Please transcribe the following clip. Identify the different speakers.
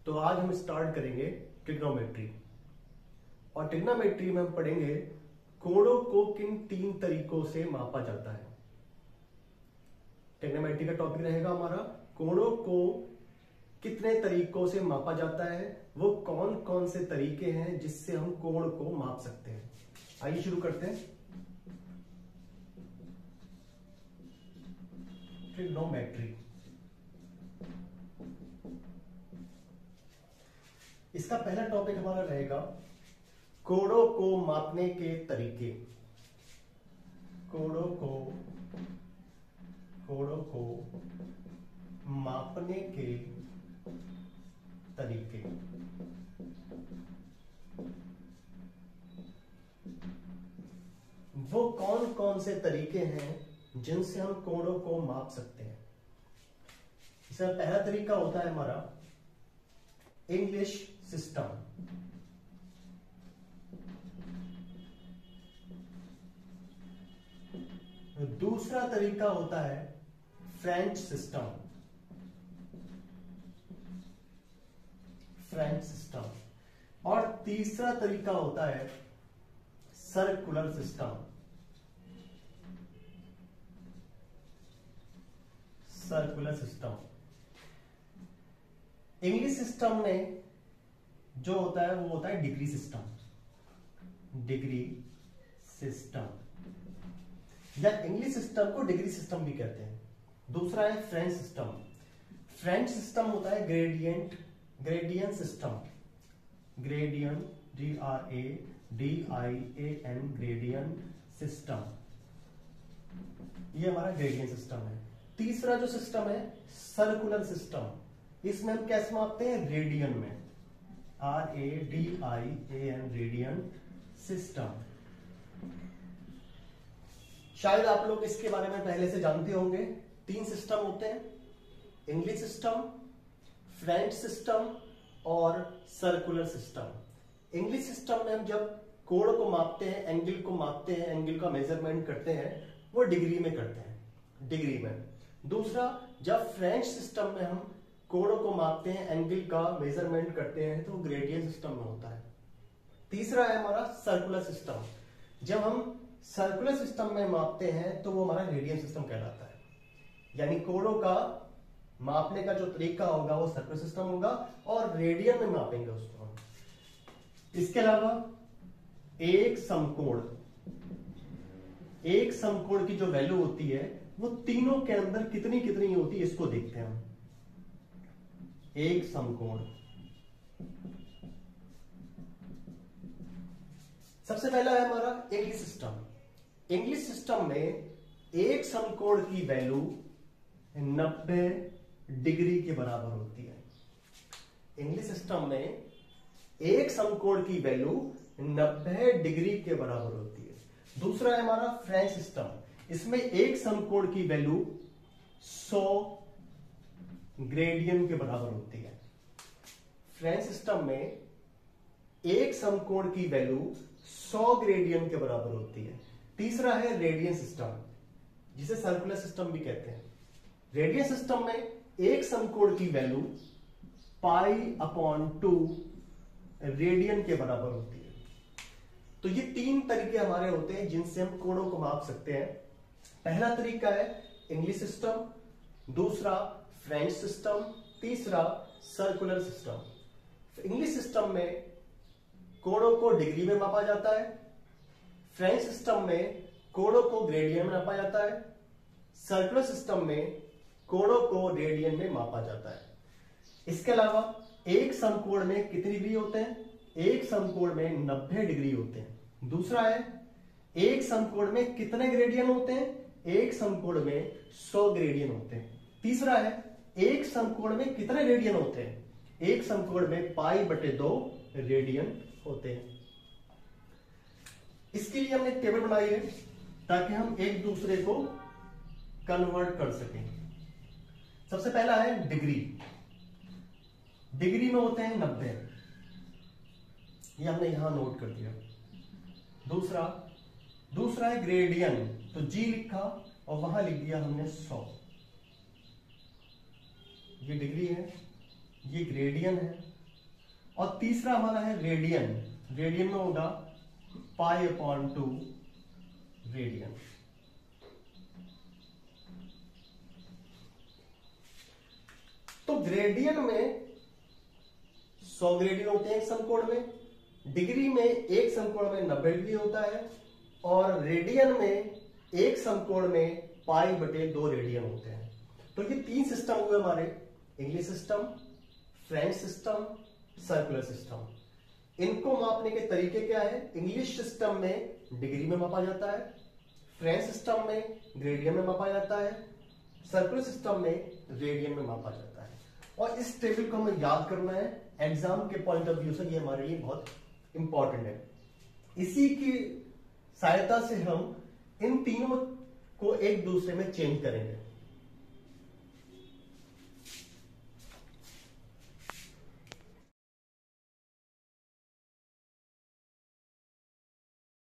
Speaker 1: तो आज हम स्टार्ट करेंगे ट्रिग्नोमेट्री। और ट्रिग्नोमेट्री में हम पढ़ेंगे कोणों को किन 3 तरीकों से मापा जाता है। ट्रिग्नोमेट्री का टॉपिक रहेगा हमारा कोणों को कितने तरीकों से मापा जाता है, वो कौन कौन से तरीके हैं जिससे हम कोण को माप सकते हैं। आइए शुरू करते हैं। ट्रिग्नोमेट्री, इसका पहला टॉपिक हमारा रहेगा कोणों को मापने के तरीके। कोणों को मापने के तरीके। वो कौन कौन से तरीके हैं जिनसे हम कोणों को माप सकते हैं। इसका पहला तरीका होता है हमारा इंग्लिश सिस्टम। दूसरा तरीका होता है फ्रेंच सिस्टम। और तीसरा तरीका होता है सर्कुलर सिस्टम। इंग्लिश सिस्टम में जो होता है वो होता है डिग्री सिस्टम, या इंग्लिश सिस्टम को डिग्री सिस्टम भी कहते हैं। दूसरा है फ्रेंच सिस्टम होता है ग्रेडियंट सिस्टम। ग्रेडियंट सिस्टम, ये हमारा ग्रेडियंट सिस्टम है। तीसरा जो सिस्टम है सर्कुलर सिस्टम, इसमें हम कैसे मापते हैं, रेडियन में, RADIAN, रेडियन सिस्टम। शायद आप लोग इसके बारे में पहले से जानते होंगे। 3 सिस्टम होते हैं, इंग्लिश सिस्टम, फ्रेंच सिस्टम और सर्कुलर सिस्टम। इंग्लिश सिस्टम में हम जब कोण को मापते हैं, एंगल को मापते हैं, एंगल का मेजरमेंट करते हैं, वो डिग्री में करते हैं, डिग्री में। दूसरा, जब फ्रेंच सिस्टम में हम कोणों को मापते हैं, एंगल का मेजरमेंट करते हैं, तो ग्रेडियंट सिस्टम में होता है। तीसरा है हमारा सर्कुलर सिस्टम। जब हम सर्कुलर सिस्टम में मापते हैं तो वो हमारा रेडियन सिस्टम कहलाता है। यानी कोणों का मापने का जो तरीका होगा वो सर्कुलर सिस्टम होगा और रेडियन में मापेंगे उसको हम। इसके अलावा एक समकोण की जो वैल्यू होती है वो तीनों के अंदर कितनी कितनी होती है, इसको देखते हैं हम। एक समकोण, सबसे पहला है हमारा इंग्लिश सिस्टम में एक समकोण की वैल्यू 90 डिग्री के बराबर होती है। इंग्लिश सिस्टम में एक समकोण की वैल्यू 90 डिग्री के बराबर होती है। दूसरा है हमारा फ्रेंच सिस्टम, इसमें एक समकोण की वैल्यू 100 ग्रेडियन के बराबर होती है। फ्रेंच सिस्टम में एक समकोण की वैल्यू 100 ग्रेडियन के बराबर होती है। तीसरा है रेडियन सिस्टम, जिसे सर्कुलर सिस्टम भी कहते हैं। रेडियन सिस्टम में एक समकोण की वैल्यू π/2 रेडियन के बराबर होती है। तो ये 3 तरीके हमारे होते हैं जिनसे हम कोणों को माप सकते हैं। पहला तरीका है इंग्लिश सिस्टम, दूसरा फ्रेंच सिस्टम, तीसरा सर्कुलर सिस्टम। इंग्लिश सिस्टम में कोणों को डिग्री में मापा जाता है, फ्रेंच सिस्टम में कोणों को ग्रेडियन में मापा जाता है, सर्कुलर सिस्टम में कोणों को रेडियन में मापा जाता है। इसके अलावा एक समकोण में कितनी डिग्री होते हैं, एक समकोण में 90 डिग्री होते हैं। दूसरा है एक समकोण में कितने ग्रेडियन होते हैं, एक समकोण में 100 ग्रेडियन होते हैं। तीसरा है एक समकोण में कितने रेडियन होते हैं, एक समकोण में π/2 रेडियन होते हैं। इसके लिए हमने टेबल बनाई है ताकि हम एक दूसरे को कन्वर्ट कर सकें। सबसे पहला है डिग्री में होते हैं 90, ये हमने यहां नोट कर दिया। दूसरा है ग्रेडियन, तो G लिखा और वहां लिख दिया हमने 100। ये डिग्री है, ये ग्रेडियन है और तीसरा हमारा है रेडियन। रेडियन में होगा π/2 रेडियन। तो ग्रेडियन में 100 ग्रेडियन होते हैं एक समकोण में, डिग्री में एक समकोण में 90 डिग्री होता है, और रेडियन में एक समकोण में π/2 रेडियन होते हैं। तो ये 3 सिस्टम हुए हमारे, English system, French system, circular system. इनको मापने के तरीके क्या है? इंग्लिश सिस्टम में डिग्री में मापा जाता है, फ्रेंच सिस्टम में ग्रेडियन में मापा जाता है, सर्कुलर सिस्टम में रेडियन में मापा जाता है। और इस टेबल को हमें याद करना है, एग्जाम के पॉइंट ऑफ व्यू से ये हमारे लिए बहुत इंपॉर्टेंट है। इसी की सहायता से हम इन तीनों को एक दूसरे में चेंज करेंगे।